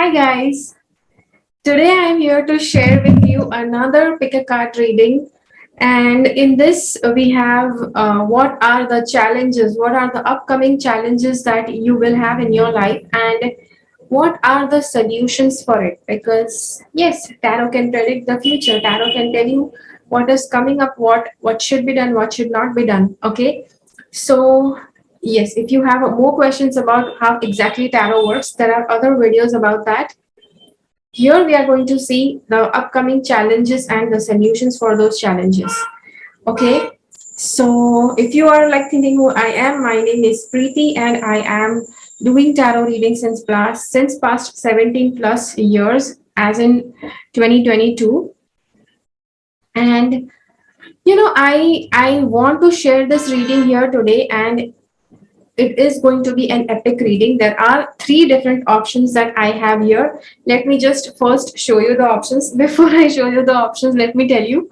Hi guys, today I'm here to share with you another pick a card reading. And in this, we have what are the challenges, what are the upcoming challenges that you will have in your life, and what are the solutions for it. Because, yes, tarot can predict the future, tarot can tell you what is coming up, what should be done, what should not be done. Okay, so yes, if you have more questions about how exactly tarot works, there are other videos about that. Here we are going to see the upcoming challenges and the solutions for those challenges. Okay, so if you are like thinking who I am, my name is Preeti and I am doing tarot reading since past 17 plus years, as in 2022. And I want to share this reading here today, and it is going to be an epic reading. There are three different options that I have here. Let me just first show you the options. Before I show you the options, let me tell you,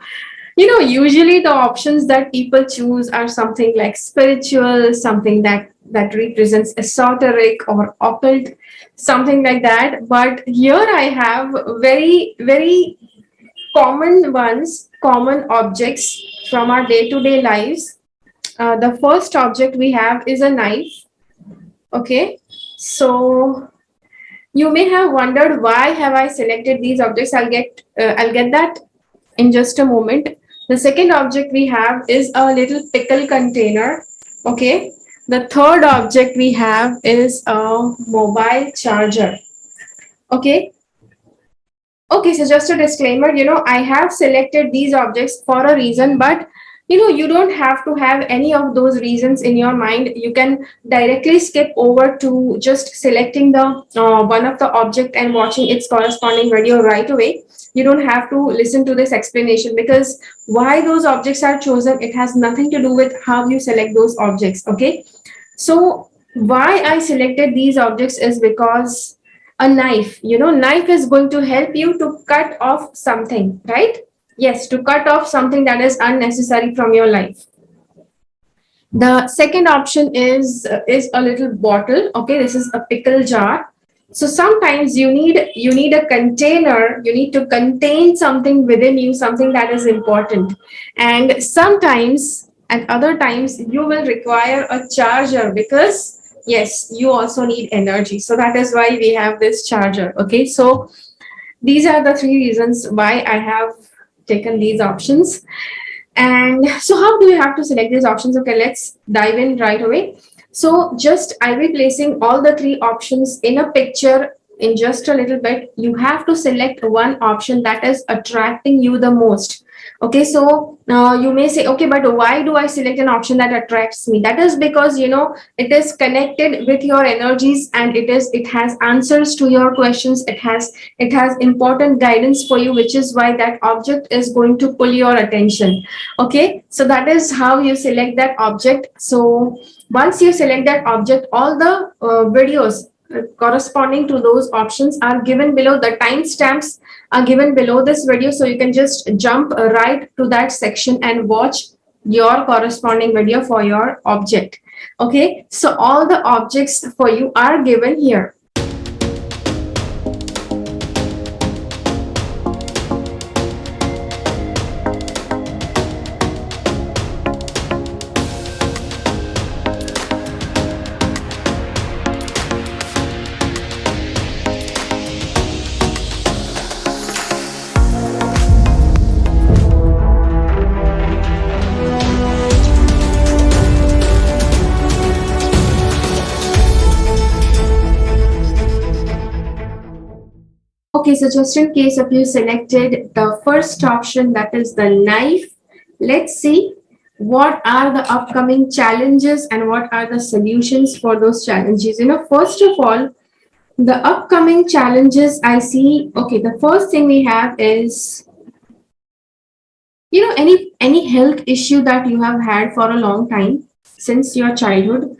usually the options that people choose are something like spiritual, something that represents esoteric or occult, something like that. But here I have very, very common ones, common objects from our day-to-day lives. The first object we have is a knife. Okay, so you may have wondered why have I selected these objects. I'll get that in just a moment. The second object we have is a little pickle container. Okay, the third object we have is a mobile charger. Okay, okay, so just a disclaimer, I have selected these objects for a reason, but you don't have to have any of those reasons in your mind. You can directly skip over to just selecting the one of the object and watching its corresponding video right away. You don't have to listen to this explanation, because why those objects are chosen, it has nothing to do with how you select those objects. Okay, so why I selected these objects is because a knife, knife is going to help you to cut off something, right? Yes, to cut off something that is unnecessary from your life. The second option is a little bottle. Okay, this is a pickle jar. So sometimes you need a container, you need to contain something within you, something that is important. And sometimes at other times you will require a charger, because yes, you also need energy. So that is why we have this charger. Okay, so these are the three reasons why I have taken these options. And so how do you have to select these options? Okay, let's dive in right away. So just I'll be placing all the three options in a picture in just a little bit. You have to select one option that is attracting you the most. Okay, so you may say, okay, but why do I select an option that attracts me? That is because it is connected with your energies, and it has answers to your questions. It has important guidance for you, which is why that object is going to pull your attention. Okay, so that is how you select that object. So once you select that object, all the videos corresponding to those options are given below. The timestamps are given below this video, so you can just jump right to that section and watch your corresponding video for your object. Okay, so all the objects for you are given here. Okay, so just in case if you selected the first option, that is the knife, let's see what are the upcoming challenges and what are the solutions for those challenges. First of all, the upcoming challenges I see, okay, the first thing we have is, any health issue that you have had for a long time since your childhood.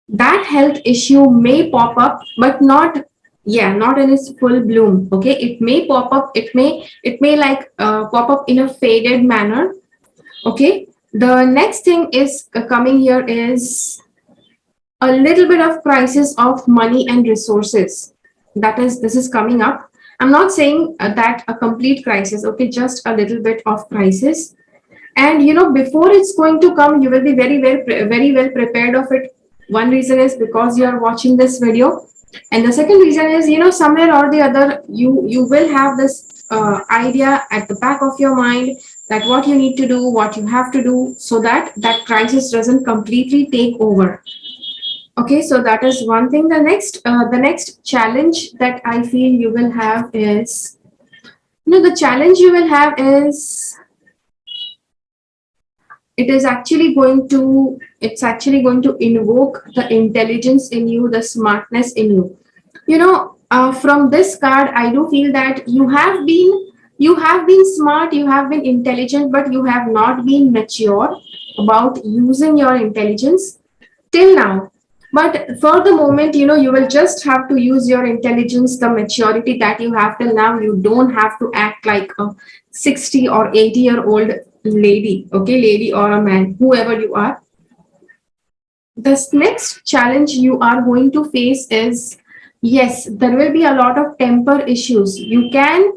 That health issue may pop up, but not in its full bloom. Okay, it may pop up, it may like pop up in a faded manner. Okay, the next thing is coming here is a little bit of crisis of money and resources. this is coming up. I'm not saying that a complete crisis, okay, just a little bit of crisis. And before it's going to come, you will be very well prepared of it. One reason is because you are watching this video, and the second reason is, somewhere or the other, you will have this idea at the back of your mind that what you need to do, what you have to do, so that that crisis doesn't completely take over. Okay, so that is one thing. The next challenge that I feel you will have is, the challenge you will have is, it's actually going to invoke the intelligence in you, the smartness in you. From this card, I do feel that you have been smart, you have been intelligent, but you have not been mature about using your intelligence till now. But for the moment, you will just have to use your intelligence, the maturity that you have till now. You don't have to act like a 60 or 80-year-old lady, okay, lady or a man, whoever you are. This next challenge you are going to face is, yes, there will be a lot of temper issues. You can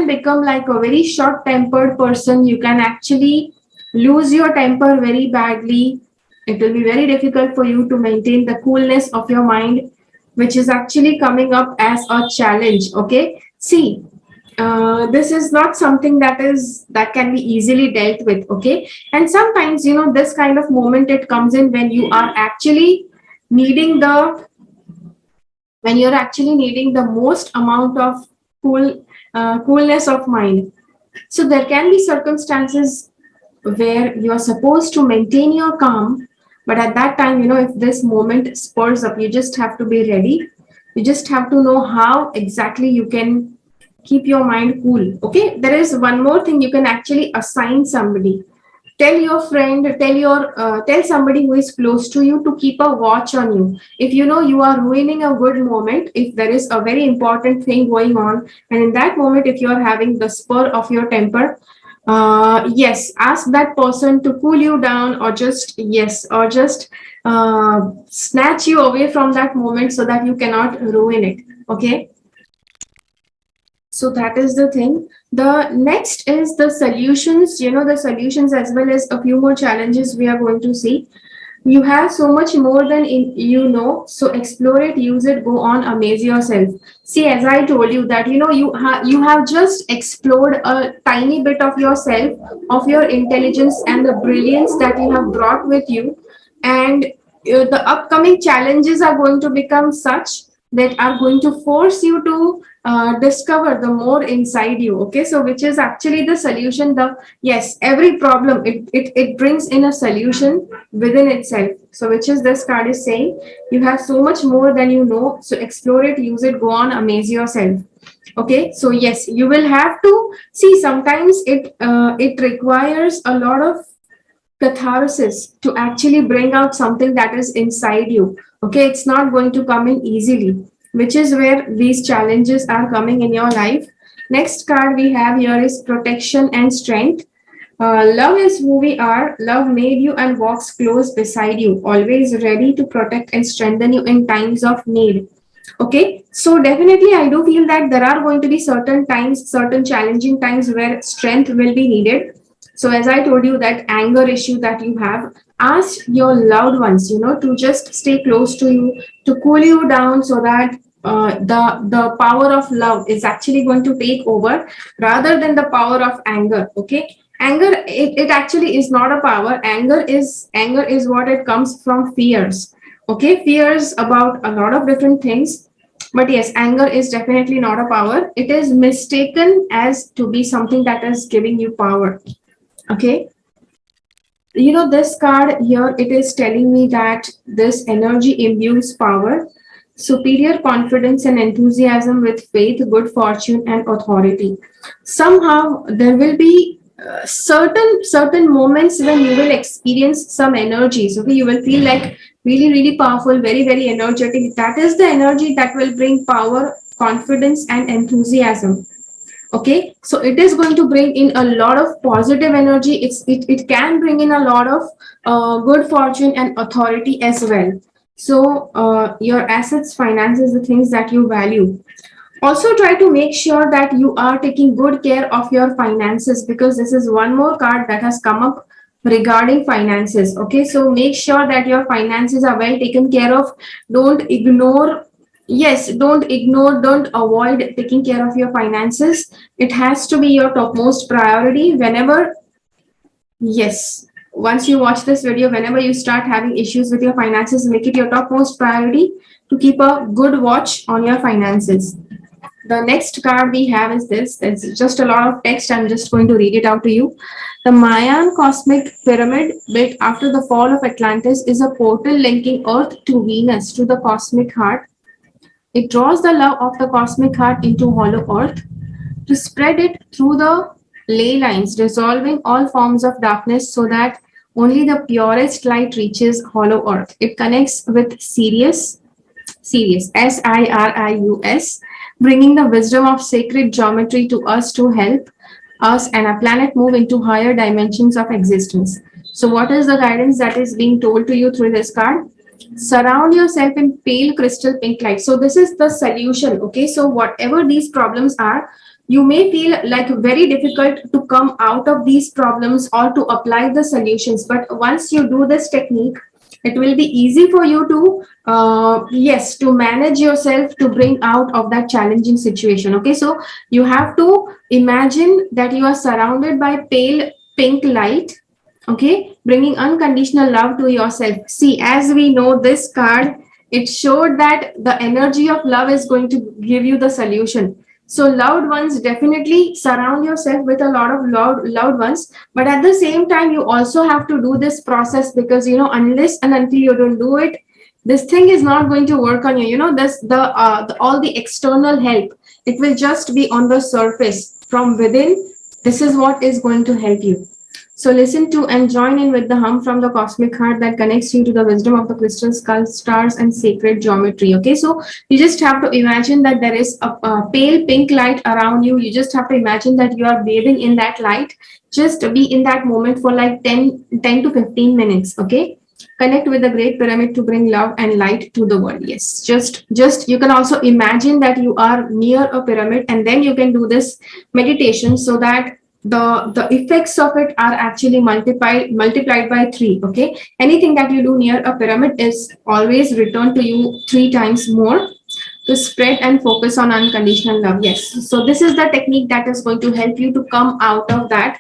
become like a very short tempered person. You can actually lose your temper very badly. It will be very difficult for you to maintain the coolness of your mind, which is actually coming up as a challenge. Okay, see, this is not something that can be easily dealt with. Okay, and sometimes, this kind of moment, it comes in when you are actually needing the most amount of coolness of mind. So there can be circumstances where you are supposed to maintain your calm, but at that time, if this moment spurs up, you just have to be ready. You just have to know how exactly you can keep your mind cool. Okay, there is one more thing. You can actually assign somebody. Tell your friend, tell somebody who is close to you to keep a watch on you. If you are ruining a good moment, if there is a very important thing going on, and in that moment, if you are having the spur of your temper, yes, ask that person to cool you down, or just snatch you away from that moment so that you cannot ruin it. Okay, so that is the thing. The next is the solutions. The solutions, as well as a few more challenges we are going to see. You have so much more than so explore it, use it, go on, amaze yourself. See, as I told you that, you have just explored a tiny bit of yourself, of your intelligence and the brilliance that you have brought with you. And the upcoming challenges are going to become such that are going to force you to discover the more inside you. Okay, so which is actually the solution. Yes, every problem, it brings in a solution within itself. So which is, this card is saying, you have so much more than so explore it, use it, go on, amaze yourself. Okay, so yes, you will have to see, sometimes it requires a lot of catharsis to actually bring out something that is inside you. Okay, it's not going to come in easily, which is where these challenges are coming in your life. Next card we have here is protection and strength. Love is who we are. Love made you and walks close beside you, always ready to protect and strengthen you in times of need. Okay, so definitely I do feel that there are going to be certain times, certain challenging times where strength will be needed. So as I told you, that anger issue that you have, ask your loved ones, to just stay close to you, to cool you down, so that the power of love is actually going to take over rather than the power of anger. Okay, anger, it actually is not a power. Anger is what it comes from fears. Okay, fears about a lot of different things. But yes, anger is definitely not a power. It is mistaken as to be something that is giving you power. Okay, this card here, it is telling me that this energy imbues power, superior confidence and enthusiasm with faith, good fortune and authority. Somehow there will be certain moments when you will experience some energies. Okay, you will feel like really powerful, very energetic. That is the energy that will bring power, confidence and enthusiasm. Okay, so it is going to bring in a lot of positive energy. It can bring in a lot of good fortune and authority as well. So your assets, finances, the things that you value. Also try to make sure that you are taking good care of your finances, because this is one more card that has come up regarding finances. Okay, so make sure that your finances are well taken care of. Don't ignore, yes, don't ignore, don't avoid taking care of your finances. It has to be your topmost priority whenever, yes, once you watch this video, whenever you start having issues with your finances, make it your topmost priority to keep a good watch on your finances. The next card we have is this. It's just a lot of text. I'm just going to read it out to you. The Mayan cosmic pyramid built after the fall of Atlantis is a portal linking Earth to Venus, to the cosmic heart. It draws the love of the cosmic heart into hollow Earth to spread it through the ley lines, dissolving all forms of darkness so that only the purest light reaches hollow Earth. It connects with Sirius, Sirius, bringing the wisdom of sacred geometry to us to help us and our planet move into higher dimensions of existence. So, what is the guidance that is being told to you through this card? Surround yourself in pale crystal pink light. So, this is the solution. Okay, so whatever these problems are, you may feel like very difficult to come out of these problems or to apply the solutions, but once you do this technique, it will be easy for you to yes, to manage yourself, to bring out of that challenging situation. Okay, so you have to imagine that you are surrounded by pale pink light. Okay, bringing unconditional love to yourself. See, as we know, this card, it showed that the energy of love is going to give you the solution. So loved ones, definitely surround yourself with a lot of loved ones, but at the same time you also have to do this process, because unless and until you don't do it, this thing is not going to work on you. This the all the external help, it will just be on the surface. From within, this is what is going to help you. So listen to and join in with the hum from the cosmic heart that connects you to the wisdom of the crystal skulls, stars, and sacred geometry. Okay, so you just have to imagine that there is a pale pink light around you. You just have to imagine that you are bathing in that light. Just be in that moment for like 10 to 15 minutes. Okay, connect with the great pyramid to bring love and light to the world. Yes, just you can also imagine that you are near a pyramid, and then you can do this meditation so that the effects of it are actually multiplied by 3. Okay, anything that you do near a pyramid is always returned to you 3 times more, to spread and focus on unconditional love. Yes, so this is the technique that is going to help you to come out of that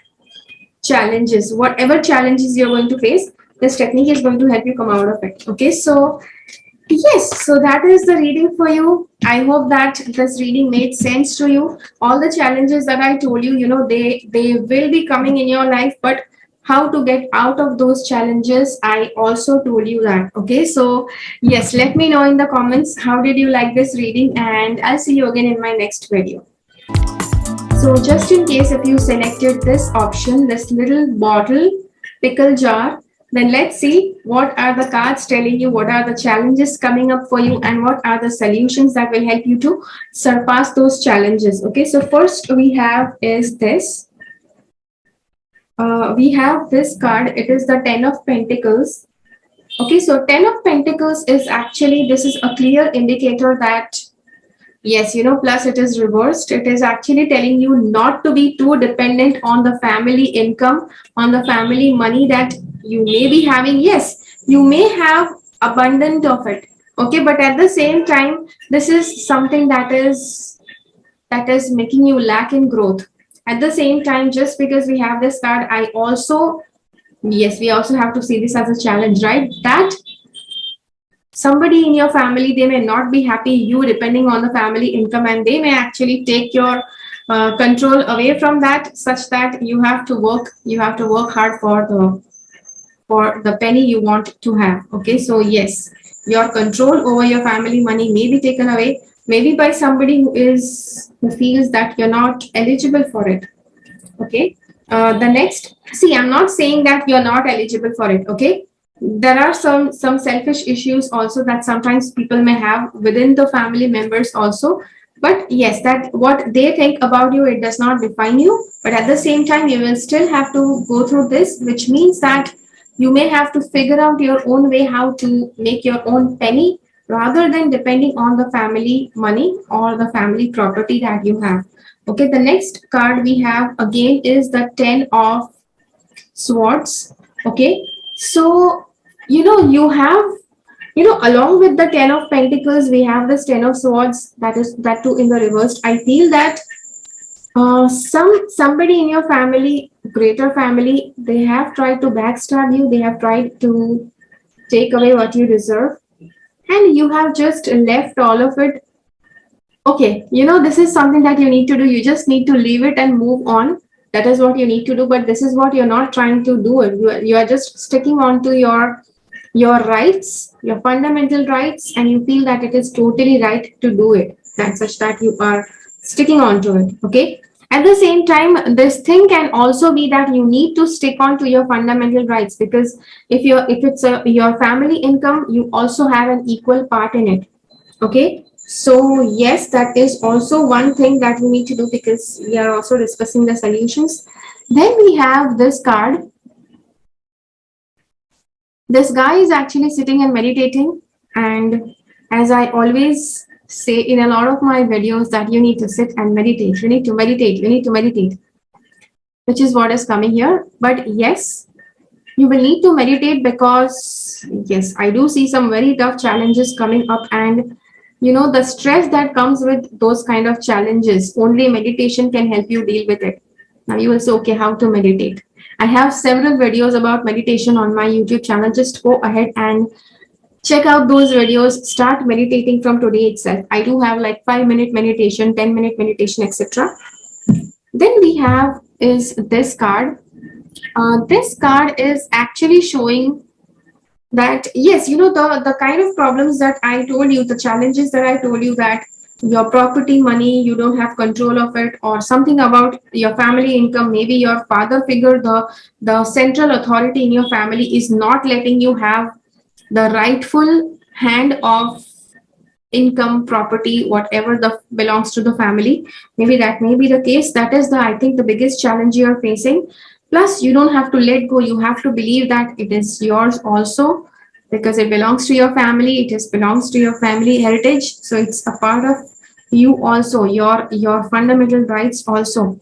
challenges. Whatever challenges you're going to face, this technique is going to help you come out of it. Okay, so yes, so that is the reading for you. I hope that this reading made sense to you. All the challenges that I told you, they will be coming in your life, but how to get out of those challenges, I also told you that. Okay, so yes, let me know in the comments how did you like this reading, and I'll see you again in my next video. So just in case if you selected this option, this little bottle pickle jar, then let's see what are the cards telling you, what are the challenges coming up for you, and what are the solutions that will help you to surpass those challenges. Okay, so first we have is this. We have this card. It is the 10 of Pentacles. Okay, so 10 of Pentacles is actually, this is a clear indicator that yes, plus it is reversed. It is actually telling you not to be too dependent on the family income, on the family money that you may be having. Yes, you may have abundant of it. Okay, but at the same time, this is something that is making you lack in growth. At the same time, just because we have this card, we also have to see this as a challenge, right? That somebody in your family, they may not be happy you depending on the family income, and they may actually take your control away from that, such that you have to work hard for the penny you want to have. Okay, so yes, your control over your family money may be taken away, maybe by somebody who feels that you're not eligible for it. Okay, the next, see, I'm not saying that you're not eligible for it. Okay, there are some selfish issues also that sometimes people may have within the family members also, but yes, that what they think about you, it does not define you, but at the same time you will still have to go through this, which means that You may have to figure out your own way how to make your own penny rather than depending on the family money or the family property that you have. Okay, the next card we have again is the 10 of swords. Okay, so you have, along with the 10 of pentacles, we have this 10 of swords, that is that too in the reversed. I feel that somebody in your family, greater family, they have tried to backstab you, they have tried to take away what you deserve, and you have just left all of it. Okay, this is something that you need to do. You just need to leave it and move on. That is what you need to do, but this is what you're not trying to do it. You are just sticking on to your rights, your fundamental rights, and you feel that it is totally right to do it, that such that you are sticking on to it. Okay, at the same time, this thing can also be that you need to stick on to your fundamental rights, because if it's your family income, you also have an equal part in it. Okay, so yes, that is also one thing that we need to do, because we are also discussing the solutions. Then we have this card. This guy is actually sitting and meditating, and as I always say in a lot of my videos, that you need to sit and meditate, you need to meditate, you need to meditate, which is what is coming here. But yes, you will need to meditate, because yes, I do see some very tough challenges coming up, and the stress that comes with those kind of challenges, only meditation can help you deal with it. Now you will say, okay, how to meditate? I have several videos about meditation on my YouTube channel. Just go ahead and check out those videos. Start meditating from today itself. I do have like 5-minute meditation, 10-minute meditation, etc. Then we have is this card. This card is actually showing that yes, the kind of problems that I told you, the challenges that I told you, that your property money, you don't have control of it, or something about your family income, maybe your father figure, the central authority in your family is not letting you have the rightful hand of income, property, whatever the belongs to the family. Maybe that may be the case. That is the, I think, the biggest challenge you are facing. Plus, you don't have to let go, you have to believe that it is yours also, because it belongs to your family, it is belongs to your family heritage, so it's a part of you also, your fundamental rights also.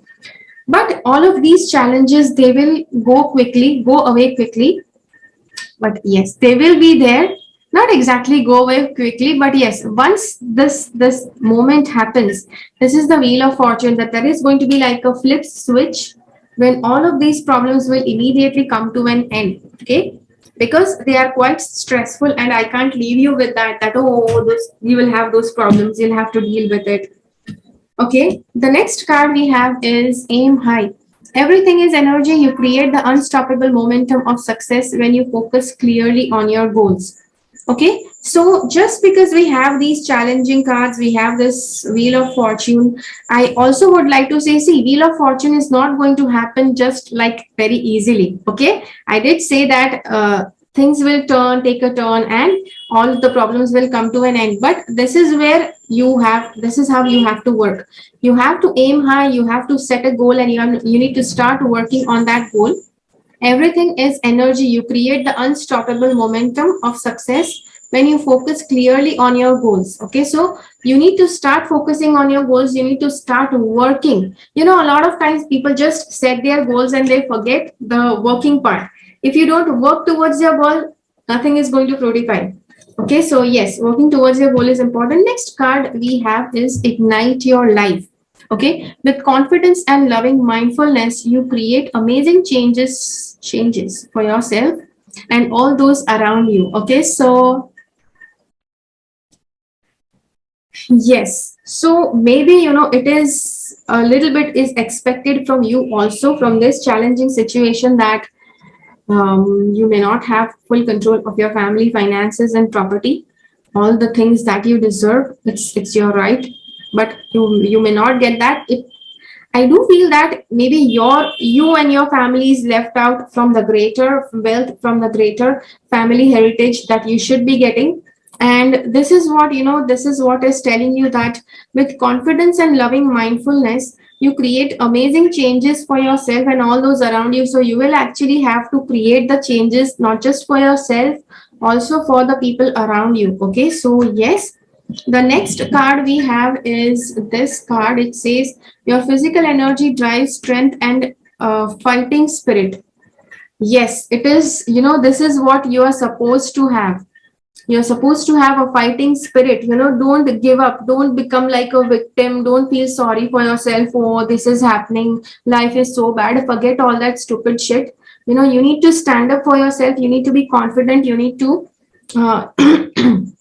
But all of these challenges, they will go away quickly. But yes, they will be there, not exactly go away quickly, but yes, once this moment happens, this is the wheel of fortune, that there is going to be like a flip switch, when all of these problems will immediately come to an end. Okay, because they are quite stressful, and I can't leave you with that oh, this, you will have those problems, you'll have to deal with it. Okay, the next card we have is aim high. Everything is energy. You create the unstoppable momentum of success when you focus clearly on your goals. Okay, so just because we have these challenging cards, we have this wheel of fortune, I also would like to say, see, wheel of fortune is not going to happen just like very easily. Okay, I did say that things will take a turn, and all of the problems will come to an end, but this is where this is how you have to work. You have to aim high, you have to set a goal, and you need to start working on that goal. Everything is energy. You create the unstoppable momentum of success when you focus clearly on your goals. Okay, so you need to start focusing on your goals. You need to start working. A lot of times people just set their goals and they forget the working part. If you don't work towards your goal, nothing is going to fructify. Okay, so yes, working towards your goal is important. Next card we have is ignite your life. Okay, with confidence and loving mindfulness, you create amazing changes for yourself and all those around you. Okay, so yes, so maybe it is a little bit is expected from you also, from this challenging situation, that you may not have full control of your family finances and property, all the things that you deserve. It's your right, but you may not get that. I do feel that maybe you and your family is left out from the greater wealth, from the greater family heritage that you should be getting. And this is what this is what is telling you, that with confidence and loving mindfulness, you create amazing changes for yourself and all those around you. So you will actually have to create the changes not just for yourself, also for the people around you. Okay, so yes, the next card we have is this card. It says your physical energy drives strength and fighting spirit. Yes, it is. This is what you are supposed to have. You're supposed to have a fighting spirit. Don't give up. Don't become like a victim. Don't feel sorry for yourself. Oh, this is happening. Life is so bad. Forget all that stupid shit. You need to stand up for yourself. You need to be confident. You need to uh, you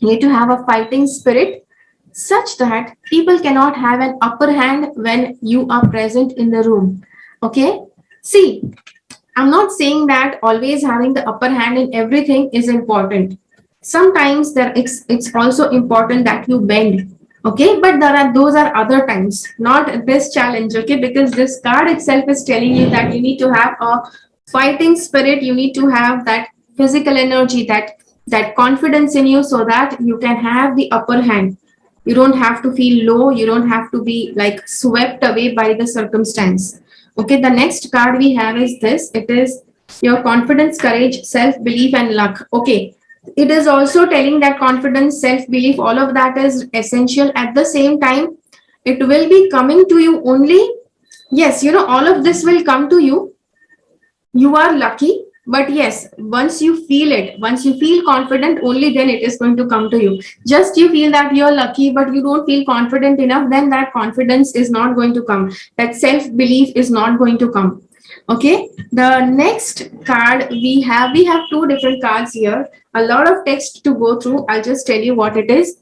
need to have a fighting spirit such that people cannot have an upper hand when you are present in the room. Okay? See, I'm not saying that always having the upper hand in everything is important. Sometimes it's also important that you bend. Okay, but those are other times, not this challenge. Okay, because this card itself is telling you that you need to have a fighting spirit. You need to have that physical energy, that confidence in you, so that you can have the upper hand. You don't have to feel low. You don't have to be like swept away by the circumstance. Okay, the next card we have is this. It is your confidence, courage, self-belief, and luck. Okay, it is also telling that confidence, self-belief, all of that is essential. At the same time, it will be coming to you only. Yes, all of this will come to you. You are lucky, but yes, once you feel it, once you feel confident, only then it is going to come to you. Just you feel that you're lucky, but you don't feel confident enough, then that confidence is not going to come. That self-belief is not going to come. Okay, the next card we have two different cards here. A lot of text to go through. I'll just tell you what it is.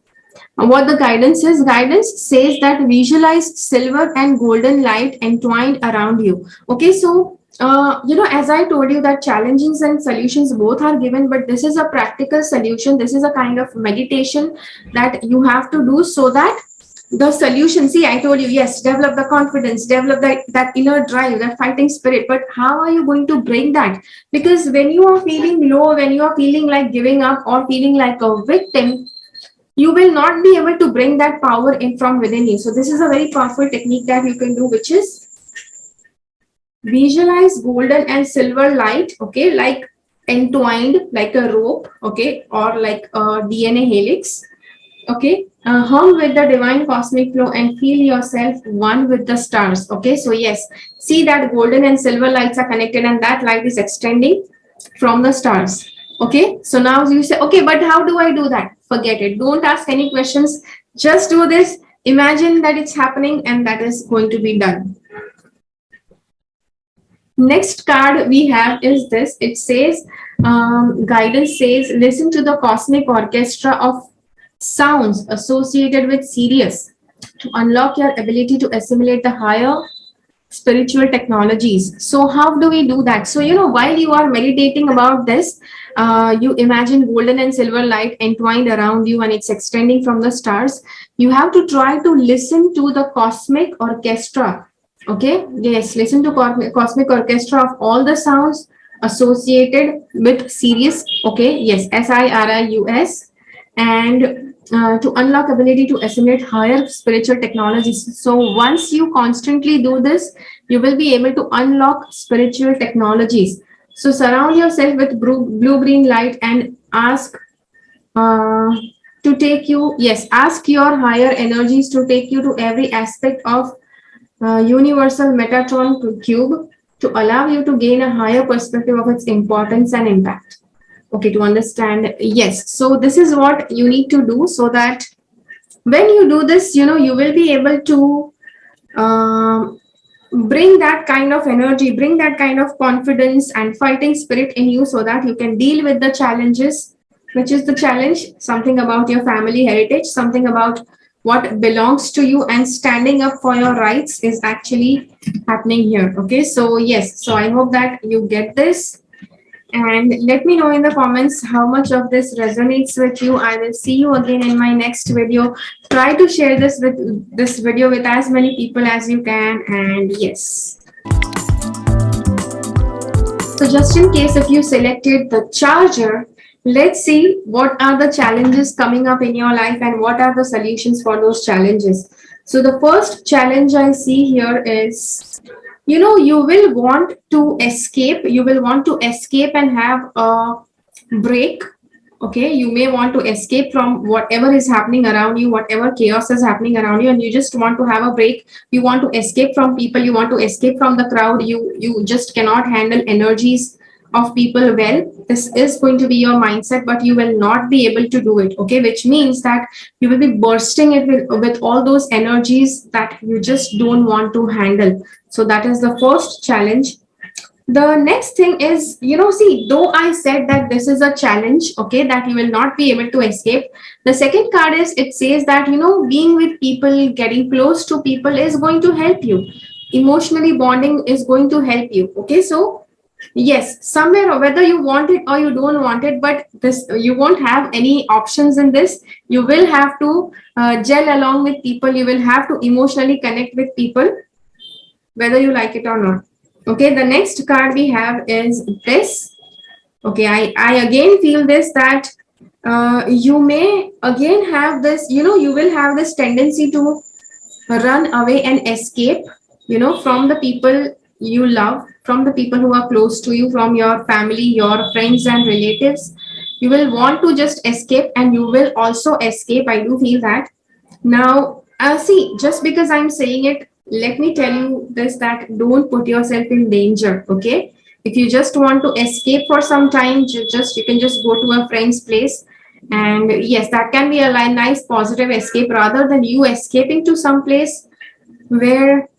What the guidance is. Guidance says that visualize silver and golden light entwined around you. Okay, so as I told you that challenges and solutions both are given, but this is a practical solution. This is a kind of meditation that you have to do so that the solution, see, I told you, yes, develop the confidence, develop that inner drive, that fighting spirit. But how are you going to bring that? Because when you are feeling low, when you are feeling like giving up or feeling like a victim, you will not be able to bring that power in from within you. So this is a very powerful technique that you can do, which is visualize golden and silver light, okay, like entwined like a rope, okay, or like a DNA helix, okay, hum with the divine cosmic flow and feel yourself one with the stars. Okay, so yes, see that golden and silver lights are connected and that light is extending from the stars. Okay, so now you say, okay, but how do I do that? Forget it. Don't ask any questions. Just do this. Imagine that it's happening and that is going to be done. Next card we have is this. It says, guidance says, listen to the cosmic orchestra of sounds associated with Sirius to unlock your ability to assimilate the higher spiritual technologies. So how do we do that? So, while you are meditating about this, you imagine golden and silver light entwined around you and it's extending from the stars. You have to try to listen to the cosmic orchestra. Okay, yes, listen to cosmic orchestra of all the sounds associated with Sirius. Okay, yes, Sirius, and to unlock ability to assimilate higher spiritual technologies. So once you constantly do this, you will be able to unlock spiritual technologies. So surround yourself with blue-green light and ask to take you, yes, ask your higher energies to take you to every aspect of universal Metatron cube to allow you to gain a higher perspective of its importance and impact. Okay, to understand. Yes, so this is what you need to do, so that when you do this, you will be able to bring that kind of energy, bring that kind of confidence and fighting spirit in you, so that you can deal with the challenges. Which is the challenge? Something about your family heritage, something about what belongs to you, and standing up for your rights is actually happening here. Okay, so yes, so I hope that you get this. And let me know in the comments how much of this resonates with you. I will see you again in my next video. Try to share this video with as many people as you can. And yes. So just in case if you selected the charger, let's see what are the challenges coming up in your life and what are the solutions for those challenges. So the first challenge I see here is, you will want to escape. You will want to escape and have a break. Okay, you may want to escape from whatever is happening around you, whatever chaos is happening around you, and you just want to have a break. You want to escape from people, you want to escape from the crowd. You just cannot handle energies of people well. This is going to be your mindset, but you will not be able to do it. Okay, which means that you will be bursting it with all those energies that you just don't want to handle. So that is the first challenge. The next thing is, see, though I said that this is a challenge, okay, that you will not be able to escape, the second card is, it says that, being with people, getting close to people is going to help you. Emotionally bonding is going to help you. Okay, so yes, somewhere, whether you want it or you don't want it, but this, you won't have any options in this. You will have to gel along with people. You will have to emotionally connect with people, whether you like it or not. Okay, the next card we have is this. Okay, I again feel this, that you may again have this, you will have this tendency to run away and escape, from the people you love, from the people who are close to you, from your family, your friends and relatives. You will want to just escape, and you will also escape. I do feel that. Now, see, just because I'm saying it, let me tell you this, that don't put yourself in danger. Okay, if you just want to escape for some time, you can just go to a friend's place, and yes, that can be a nice positive escape, rather than you escaping to some place where,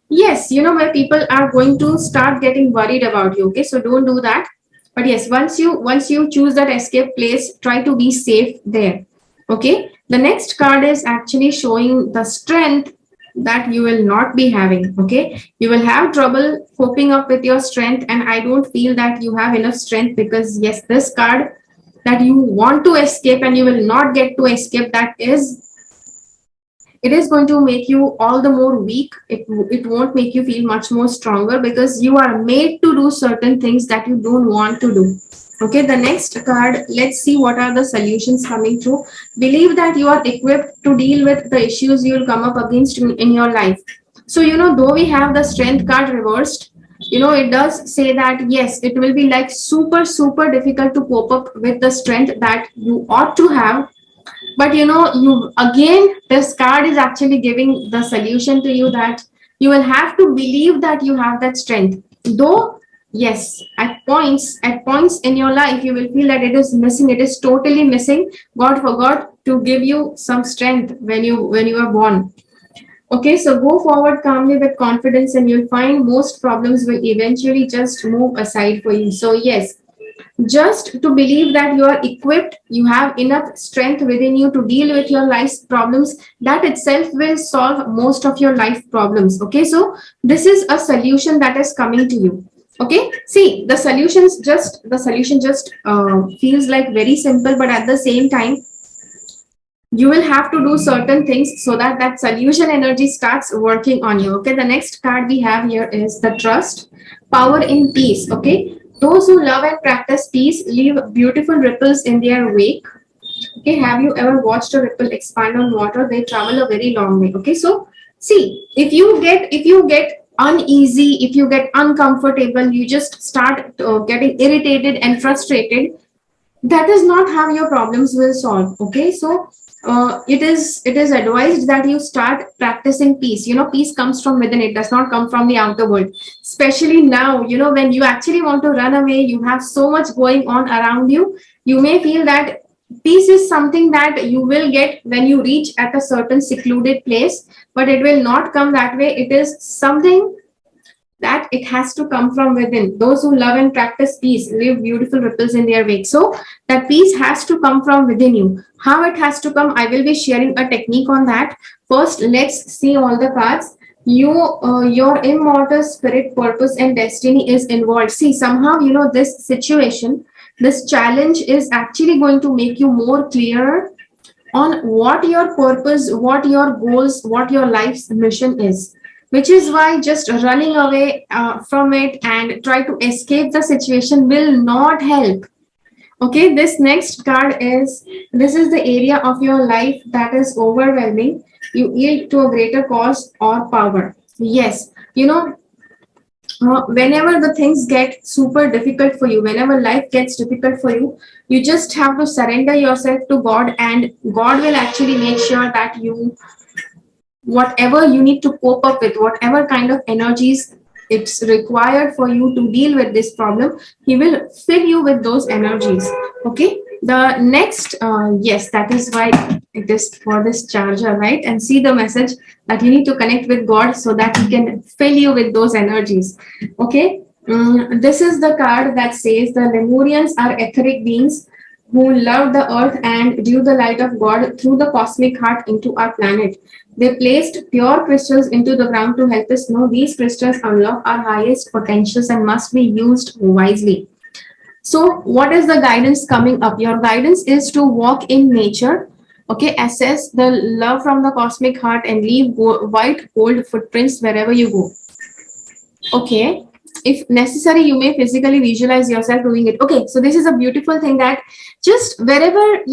yes, where people are going to start getting worried about you. Okay, so don't do that. But yes, once you choose that escape place, try to be safe there. Okay, the next card is actually showing the strength that you will not be having. Okay, you will have trouble coping up with your strength, and I don't feel that you have enough strength, because yes, this card, that you want to escape and you will not get to escape, that is, it is going to make you all the more weak. It won't make you feel much more stronger, because you are made to do certain things that you don't want to do. Okay, the next card, let's see what are the solutions coming through. Believe that you are equipped to deal with the issues you'll come up against in your life. So, though we have the strength card reversed, it does say that yes, it will be like super, super difficult to cope up with the strength that you ought to have. But you again, this card is actually giving the solution to you, that you will have to believe that you have that strength. Though yes, at points in your life, you will feel that it is missing, it is totally missing. God forgot to give you some strength when you are born. Okay, so go forward calmly with confidence, and you'll find most problems will eventually just move aside for you. So yes, just to believe that you are equipped, you have enough strength within you to deal with your life's problems, that itself will solve most of your life problems. Okay, so this is a solution that is coming to you. Okay, see, the solution just feels like very simple, but at the same time, you will have to do certain things so that that solution energy starts working on you. Okay, the next card we have here is the trust, power in peace. Okay, those who love and practice peace leave beautiful ripples in their wake. Okay, have you ever watched a ripple expand on water? They travel a very long way. Okay, so see, if you get uneasy, if you get uncomfortable, you just start getting irritated and frustrated, that is not how your problems will solve. Okay, so it is advised that you start practicing peace. Peace comes from within, it does not come from the outer world. Especially now, when you actually want to run away, you have so much going on around you. You may feel that peace is something that you will get when you reach at a certain secluded place, but it will not come that way. It is something that it has to come from within. Those who love and practice peace leave beautiful ripples in their wake. So that peace has to come from within you. How it has to come, I will be sharing a technique on that. First, let's see all the cards. Your immortal spirit, purpose, and destiny is involved. See, somehow, this situation, this challenge is actually going to make you more clearer on what your purpose, what your goals, what your life's mission is, which is why just running away from it and try to escape the situation will not help. Okay, this next card is, this is the area of your life that is overwhelming. You yield to a greater cause or power. Yes, whenever the things get super difficult for you, whenever life gets difficult for you, you just have to surrender yourself to God, and God will actually make sure that you, whatever you need to cope up with, whatever kind of energies it's required for you to deal with this problem, he will fill you with those energies. Okay, the next, yes, that is why it is for this charger, right? And see the message that you need to connect with God so that he can fill you with those energies. Okay. This is the card that says the Lemurians are etheric beings who love the earth and drew the light of God through the cosmic heart into our planet. They placed pure crystals into the ground to help us know these crystals unlock our highest potentials and must be used wisely. So, what is the guidance coming up? Your guidance is to walk in nature, okay, assess the love from the cosmic heart, and leave white gold footprints wherever you go. Okay, if necessary, you may physically visualize yourself doing it. Okay, so this is a beautiful thing that just wherever,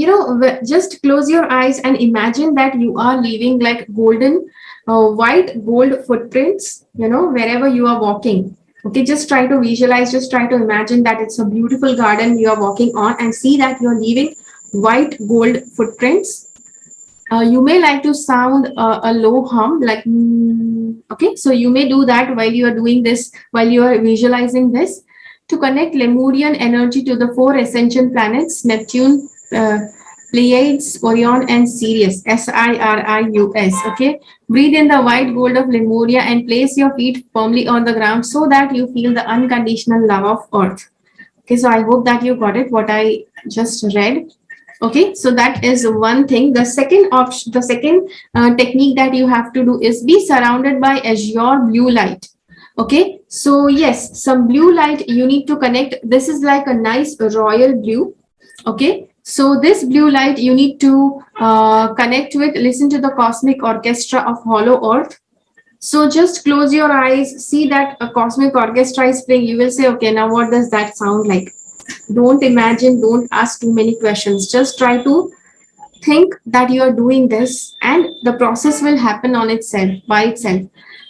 just close your eyes and imagine that you are leaving like golden, white gold footprints, wherever you are walking. Okay, just try to visualize, just try to imagine that it's a beautiful garden you are walking on, and see that you're leaving white gold footprints. You may like to sound a low hum, like okay, so you may do that while you are doing this, while you are visualizing this, to connect Lemurian energy to the four ascension planets: Neptune, Pleiades, Orion, and Sirius. Sirius. Okay, breathe in the white gold of Lemuria and place your feet firmly on the ground so that you feel the unconditional love of Earth. Okay, so I hope that you got it, what I just read. Okay, so that is one thing. The second option, the second technique that you have to do is be surrounded by azure blue light. Okay, so yes, some blue light you need to connect. This is like a nice royal blue. Okay, so this blue light you need to connect with, listen to the cosmic orchestra of hollow earth. So just close your eyes, see that a cosmic orchestra is playing. You will say, okay, now what does that sound like? Don't imagine, don't ask too many questions. Just try to think that you are doing this, and the process will happen on itself, by itself.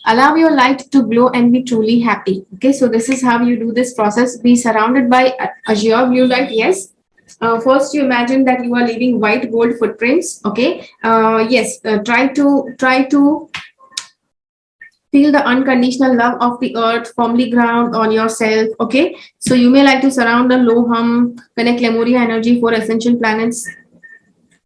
Allow your light to glow and be truly happy. Okay, so this is how you do this process. Be surrounded by azure blue light. Yes. First, you imagine that you are leaving white gold footprints. Okay. Yes. Try to feel the unconditional love of the earth firmly ground on yourself. Okay, so you may like to surround the low hum, connect Lemuria energy for ascension planets.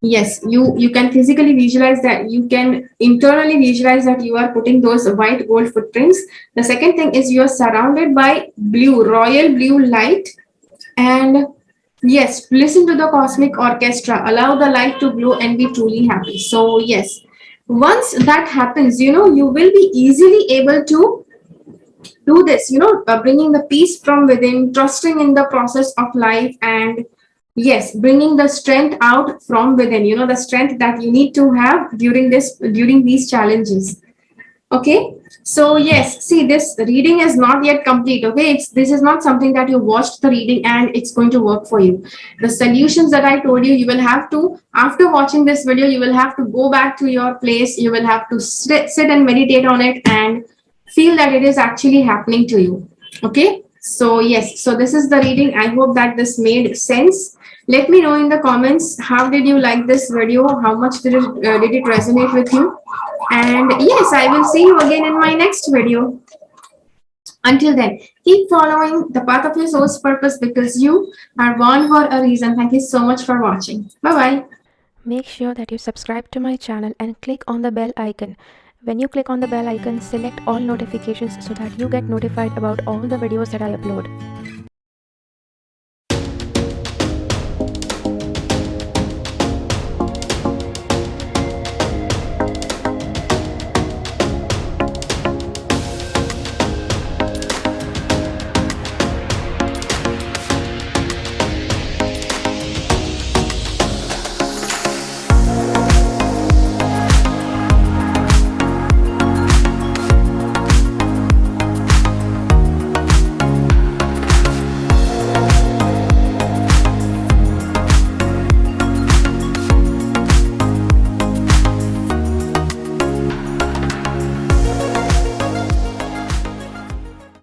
Yes, you can physically visualize that, you can internally visualize that you are putting those white gold footprints. The second thing is you are surrounded by blue, royal blue light. And yes, listen to the cosmic orchestra, allow the light to glow and be truly happy. So yes, once that happens, you will be easily able to do this, bringing the peace from within, trusting in the process of life, and yes, bringing the strength out from within, the strength that you need to have during these challenges. Okay, so yes, see, this reading is not yet complete. Okay, this is not something that you watched the reading and it's going to work for you. The solutions that I told you, you will have to, after watching this video, you will have to go back to your place, you will have to sit and meditate on it and feel that it is actually happening to you. Okay, so yes, so this is the reading. I hope that this made sense. Let me know in the comments, how did you like this video? How much did it resonate with you? And yes, I will see you again in my next video. Until then, keep following the path of your soul's purpose, because you are born for a reason. Thank you so much for watching. Bye-bye. Make sure that you subscribe to my channel and click on the bell icon. When you click on the bell icon, select all notifications so that you get notified about all the videos that I upload.